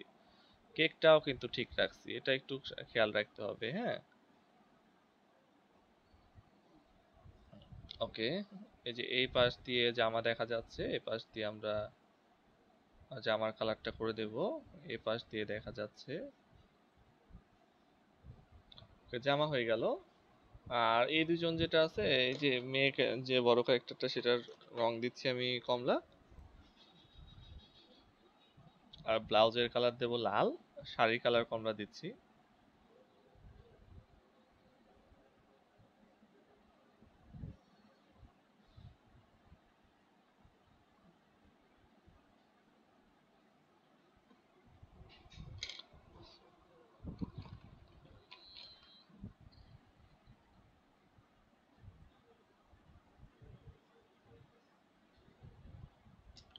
কেকটাও কিন্তু ঠিক রাখছি, এটা একটু খেয়াল রাখতে হবে, হ্যাঁ? ওকে। এই যে এই পাশ দিয়ে জামা দেখা যাচ্ছে, এই পাশ দিয়ে আমরা জামার কালারটা করে দেব। এই পাশ দিয়ে দেখা যাচ্ছে। ওকে, জামা হয়ে গেল। আর এই দুজন যেটা আছে, এই যে মেয়ে যে বড় ক্যারেক্টারটা, সেটার রং দিচ্ছি আমি কমলা। আর ব্লাউজের কালার দেব লাল। শাড়ির কালার কমলা দিচ্ছি।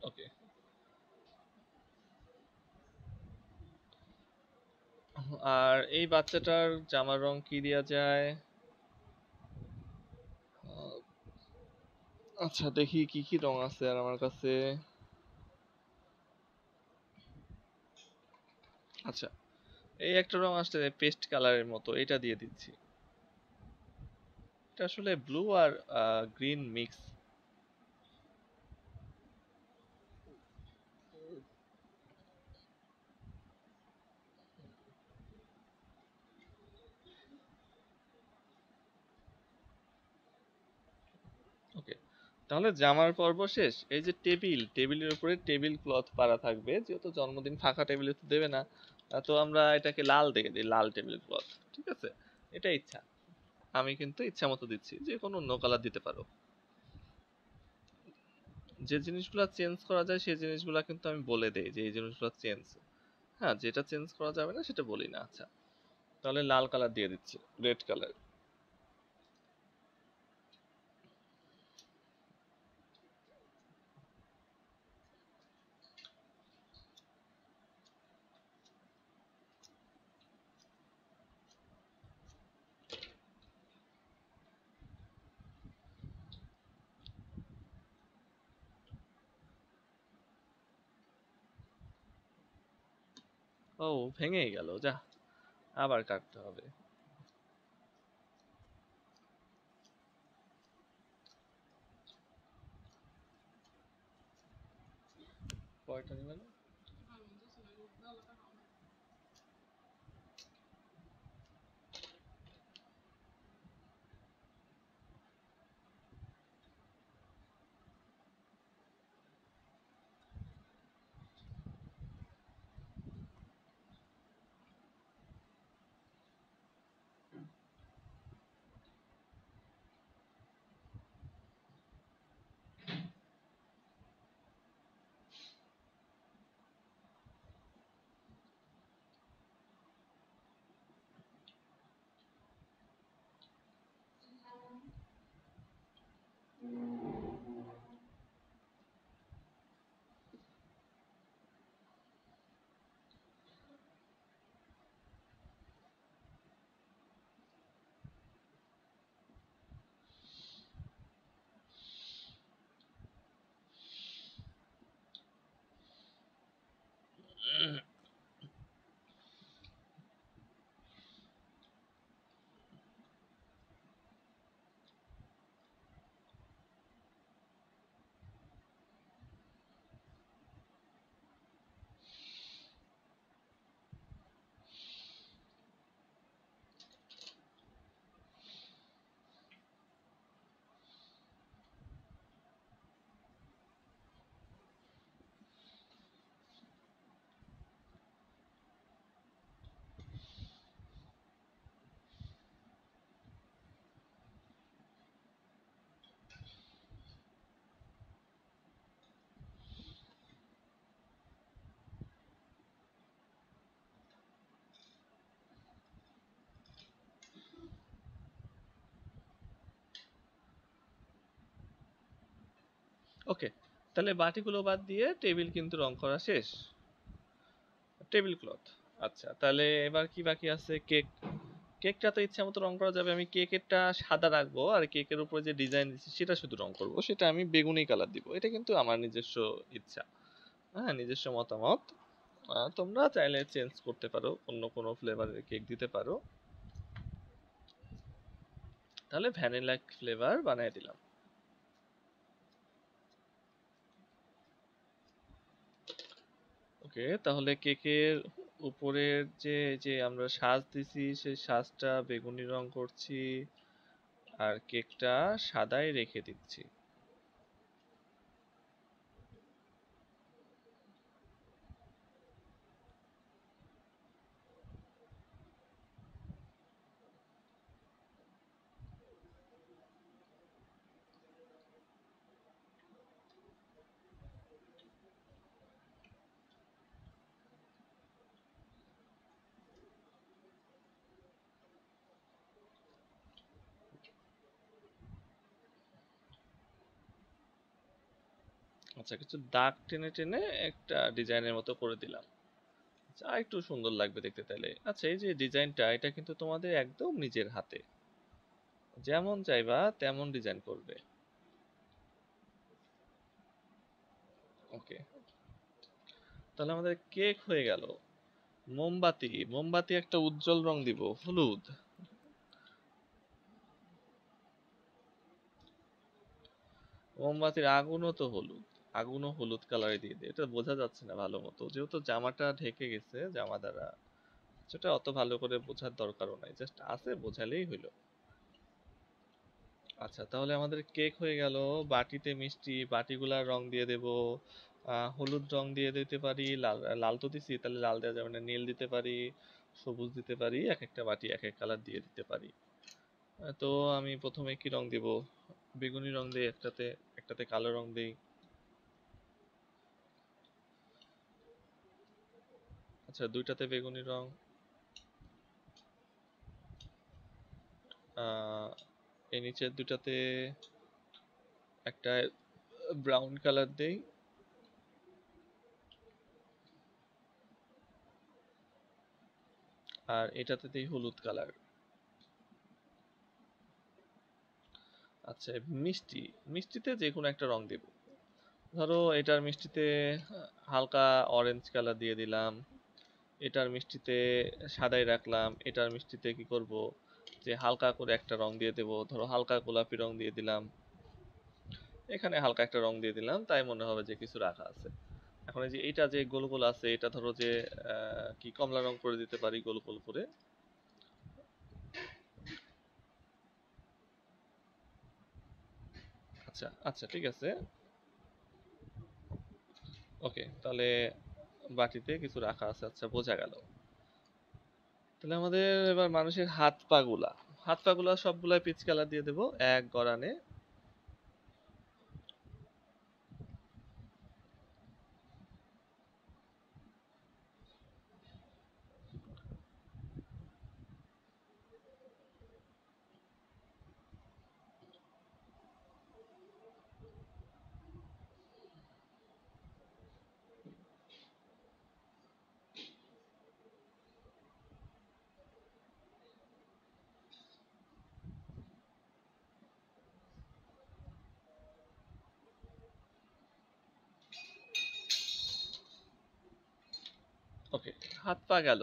ওকে। আর এই বাচ্চাটার জামার রং কি দেওয়া যায়? আহ, আচ্ছা, দেখি কি কি রং আছে আর আমার কাছে। আচ্ছা, এই একটা রং আসছে পেস্ট কালারের মতো, এটা দিয়ে দিচ্ছি। এটা আসলে ব্লু আর গ্রিন মিক্স। ওকে, তাহলে জামার পর্ব শেষ। এই যে টেবিলের উপরে টেবিল ক্লথ পারা থাকবে, যেহেতু জন্মদিন ফাঁকা টেবিলে তো দেবে না। তো আমরা এটাকে লাল দিয়ে দিই, লাল টেবিল ক্লথ। ঠিক আছে, এটা ইচ্ছা। আমি কিন্তু ইচ্ছা মতো দিচ্ছি, যে কোনো অন্য কালার দিতে পারো। যে জিনিসগুলো চেঞ্জ করা যায় সেই জিনিসগুলো কিন্তু আমি বলে দেই যে এই জিনিসগুলো চেঞ্জ। হ্যাঁ, যেটা চেঞ্জ করা যাবে না সেটা বলি না। আচ্ছা, তাহলে লাল কালার দিয়ে দিচ্ছি, রেড কালার। ও, ভেঙেই গেল, যা, আবার কাটতে হবে। কয়টা নিবেন? ওকে, তাহলে বাটিগুলো বাদ দিয়ে টেবিল কিন্তু রং করা শেষ। Table cloth. আচ্ছা, তাহলে এবার কি বাকি আছে? কেক। কেকটা তো ইচ্ছা মতো রং করা যাবে। আমি কেকেরটা সাদা রাখবো, আর কেকের উপরে যে ডিজাইন দিচ্ছি সেটা শুধু রং করব, সেটা আমি বেগুনি কালার দিব। এটা কিন্তু আমার নিজস্ব ইচ্ছা, হ্যাঁ, নিজস্ব মতামত। তোমরা চাইলে চেঞ্জ করতে পারো, অন্য কোনো ফ্লেভারের কেক দিতে পারো। তাহলে ভ্যানিলা ফ্লেভার বানিয়ে দিলাম। ওকে, তাহলে কেকের উপরের যে যে আমরা সাজ দিছি সেই সাজটা বেগুনি রং করছি, আর কেকটা সাদাই রেখে দিচ্ছি। আচ্ছা, কিছু দাগ টেনে টেনে একটা ডিজাইনের মতো করে দিলাম। আচ্ছা, আর একটু সুন্দর লাগবে দেখতে তাইলে। আচ্ছা, এই যে ডিজাইনটা, এটা কিন্তু তোমাদের একদম নিজের হাতে, যেমন চাইবা তেমন ডিজাইন করবে। ওকে, তাহলে আমাদের কেক হয়ে গেল। মোমবাতি, মোমবাতি একটা উজ্জ্বল রং দিব, হলুদ। মোমবাতির আগুনও তো হলুদ, আগুনও হলুদ কালারে দিয়ে দিই। এটা বোঝা যাচ্ছে না ভালো মতো, যেহেতু জামাটা ঢেকে গেছে জামা দ্বারা, সেটা অত ভালো করে বোঝার দরকারও নাই, জাস্ট আছে বোঝালেই হইলো। আচ্ছা, তাহলে আমাদের কেক হয়ে গেল। বাটিতে মিষ্টি, বাটিগুলার রং দিয়ে দেব। হলুদ রং দিয়ে দিতে পারি, লাল, লাল তো দিছি, তাহলে লাল দেওয়া যাবে না, নীল দিতে পারি, সবুজ দিতে পারি, এক একটা বাটি এক এক কালার দিয়ে দিতে পারি। তো আমি প্রথমে কি রং দিব? বেগুনি রং দিই একটাতে, একটাতে কালো রং দিই। আচ্ছা, দুইটাতে বেগুনি রং। আহ এই নিচের দুটাতে একটা ব্রাউন কালার দেই। আর এটাতে দেই হলুদ কালার। আচ্ছা, মিষ্টি, মিষ্টিতে যে কোনো একটা রং দেব। ধরো এটার মিষ্টিতে হালকা অরেঞ্জ কালার দিয়ে দিলাম, এটার মিষ্টিতে সাদাই রাখলাম, এটার মিষ্টিতে কি করব, যে হালকা করে একটা রং দিয়ে দেব, ধরো হালকা গোলাপি রং দিয়ে দিলাম, এখানে হালকা একটা রং দিয়ে দিলাম, তাই মনে হবে যে কিছু রাখা আছে। এখন এই যে এটা যে গোল গোল আছে, এটা ধরো যে কি কমলা রং করে দিতে পারি গোল গোল করে। আচ্ছা আচ্ছা, ঠিক আছে। ওকে, তাহলে বাটিতে কিছু রাখা আছে, আচ্ছা বোঝা গেল। তাহলে আমাদের এবার মানুষের হাত পা গুলা, হাত পা গুলা সবগুলাই পিচ কালার দিয়ে দেবো এক গড়ানে। ওকে, হাত পা গেল।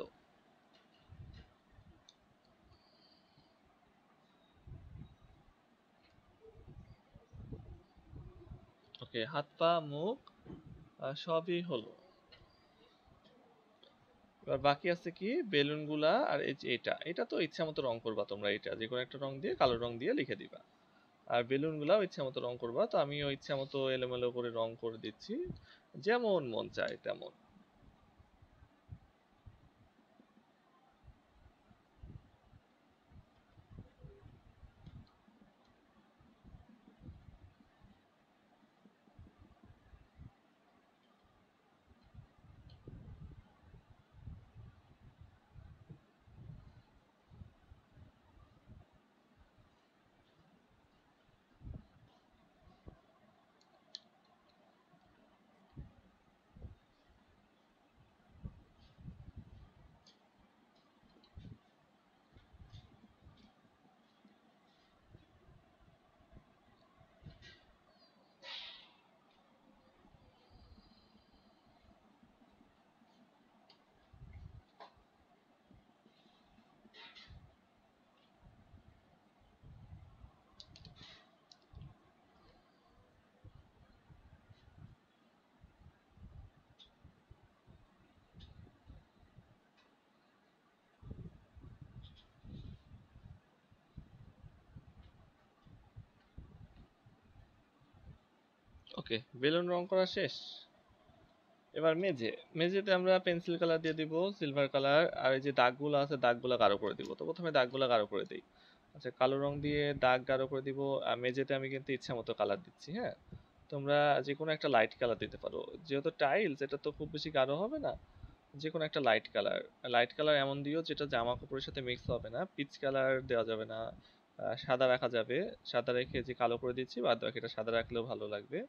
ওকে, হাত পা মুখ সবই হলো। এবার বাকি আছে কি বেলুন গুলা, আর এই যে এটা, এটা তো ইচ্ছা মতো রং করবা তোমরা, এটা যে কোনো একটা রং দিয়ে, কালো রং দিয়ে লিখে দিবা। আর বেলুন গুলাও ইচ্ছা মতো রং করবা, তো আমিও ইচ্ছা মতো এলোমেলো করে রং করে দিচ্ছি, যেমন মন চায় তেমন। ওকে, বেলুন রং করা শেষ। এবার মেঝেতে আমরা পেন্সিল কালার দিয়ে দিব, সিলভার কালার। আর এই যে দাগগুলো আছে দাগগুলো গাঢ় করে দিব। তো প্রথমে দাগগুলো গাঢ় করে দিই। আচ্ছা, কালো রং দিয়ে দাগ গাঢ় করে দিব। আর মেঝেতে আমি কিন্তু ইচ্ছা মতো কালার দিচ্ছি, হ্যাঁ। তোমরা যে কোনো একটা লাইট কালার দিতে পারো, যেহেতু টাইলস এটা তো খুব বেশি গাঢ় হবে না। যে কোনো একটা লাইট কালার এমন দিও যেটা জামা কাপড়ের সাথে মিক্স হবে না। পিচ কালার দেওয়া যাবে না। সাদা রাখা যাবে। সাদা রেখে যে কালো করে দিচ্ছি, বাদ বাকিটা সাদা রাখলেও ভালো লাগবে।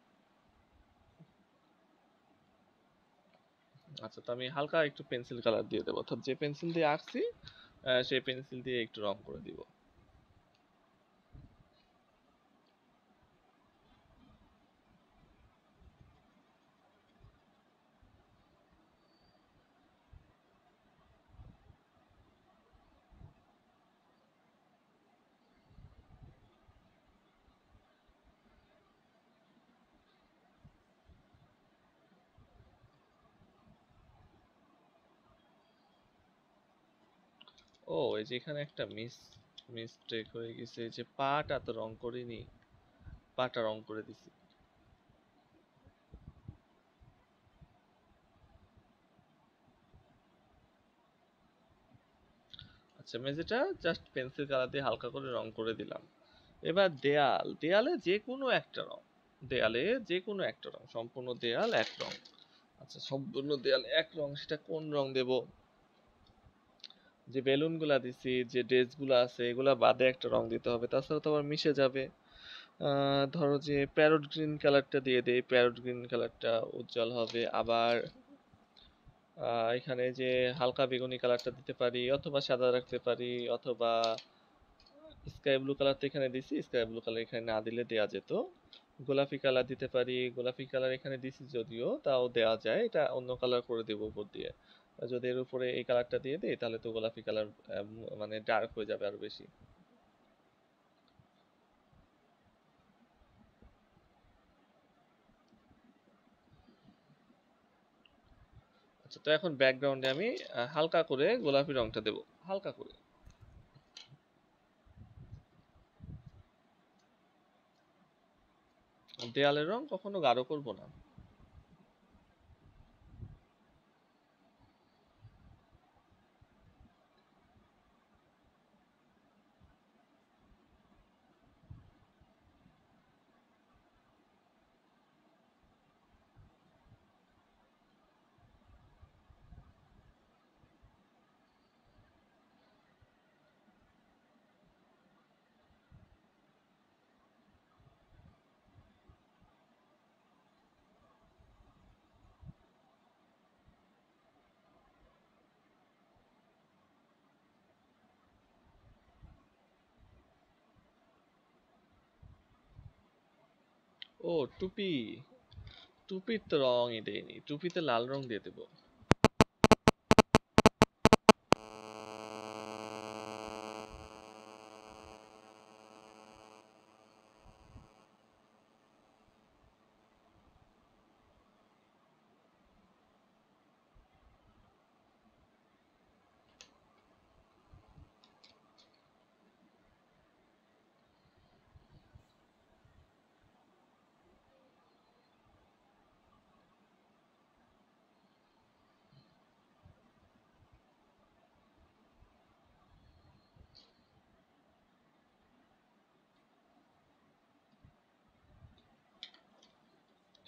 আচ্ছা, তো আমি হালকা একটু পেন্সিল কালার দিয়ে দেবো, অর্থাৎ যে পেন্সিল দিয়ে আঁকছি সেই পেন্সিল দিয়ে একটু রং করে দিব। ও, এই যে এখানে একটা মিস্টেক হয়ে গেছে, এই যে পাটা তো রং করিনি, পাটা রং করে দিছি। আচ্ছা, মেঝেটা জাস্ট পেন্সিল কালার দিয়ে হালকা করে রং করে দিলাম। এবার দেয়ালে যে কোনো একটা রং, দেয়ালে যে কোনো একটা রং, সম্পূর্ণ দেয়াল এক রং। আচ্ছা, সম্পূর্ণ দেয়াল এক রং, সেটা কোন রং দেব? যে বেলুন গুলা দিছি, যে ড্রেস গুলা আছে, এগুলা বাদে একটা রং দিতে হবে, তাছাড়া তো আবার মিশে যাবে। ধরো যে প্যারট গ্রিন কালারটা দিয়ে দেই, প্যারট গ্রিন কালারটা উজ্জ্বল হবে। আবার এখানে যে হালকা বেগুনি কালারটা দিতে পারি, অথবা সাদা রাখতে পারি, অথবা স্কাই ব্লু কালার তো এখানে দিছি, স্কাই ব্লু কালার এখানে না দিলে দেয়া যেত। গোলাপি কালার দিতে পারি, গোলাপি কালার এখানে দিছি যদিও, তাও দেওয়া যায়, এটা অন্য কালার করে দেবো উপর দিয়ে। যদি এর উপরে এই কালারটা দিয়ে দিই তাহলে তো গোলাপি কালার মানে ডার্ক হয়ে যাবে আরো বেশি। আচ্ছা, তো এখন ব্যাকগ্রাউন্ডে আমি হালকা করে গোলাপি রংটা দেবো, হালকা করে। দেয়ালের রং কখনো গাঢ় করব না। ও, টুপি। টুপির তো রঙই দেয়নি, টুপিতে লাল রং দিয়ে দেবো।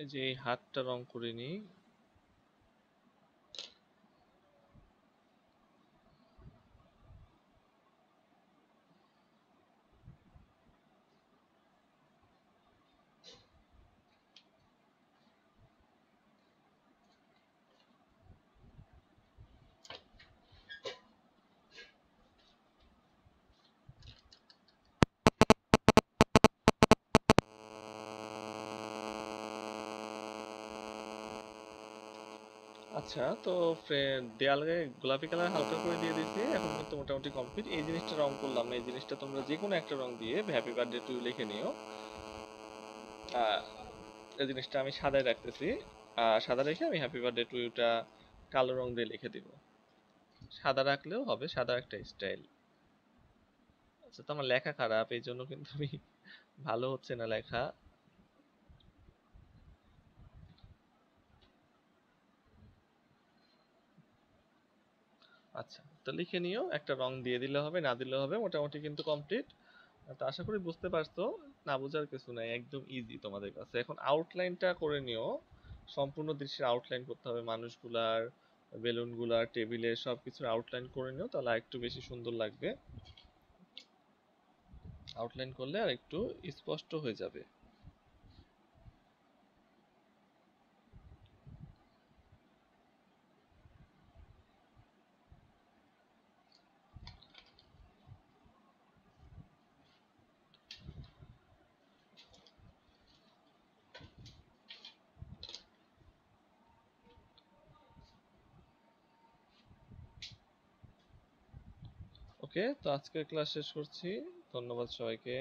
এই যে এই হাতটা রং করে নিই। আচ্ছা, তো দেয়ালে গোলাপি কালার হালকা করে দিয়ে দিয়েছি, এখন কিন্তু মোটামুটি কমপ্লিট। এই জিনিসটা রং করলাম না, এই জিনিসটা তোমরা যে কোনো একটা রং দিয়ে হ্যাপি বার্থডে টু লিখে নিও। আহ, এই জিনিসটা আমি সাদায় রাখতেছি। সাদা রেখে আমি হ্যাপি বার্থডে টু ইউটা কালো রং দিয়ে লিখে দিব। সাদা রাখলেও হবে, সাদা একটা স্টাইল। আচ্ছা, তো আমার লেখা খারাপ, এই জন্য কিন্তু আমি ভালো হচ্ছে না লেখা। আচ্ছা, তো লিখে নিও, একটা রং দিয়ে দিলে হবে, না দিলে হবে, মোটামুটি কিন্তু কমপ্লিট। তো আশা করি বুঝতে পারছো, না বোঝার কিছু নাই, একদম ইজি তোমাদের কাছে। এখন আউটলাইনটা করে নিও, সম্পূর্ণ দৃশ্যের আউটলাইন করতে হবে, মানুষগুলার, বেলুনগুলার, টেবিলের সবকিছুর আউটলাইন করে নিও, তাহলে একটু বেশি সুন্দর লাগবে। আউটলাইন করলে আর একটু স্পষ্ট হয়ে যাবে। ওকে, তো আজকের ক্লাস শেষ করছি। ধন্যবাদ সবাইকে।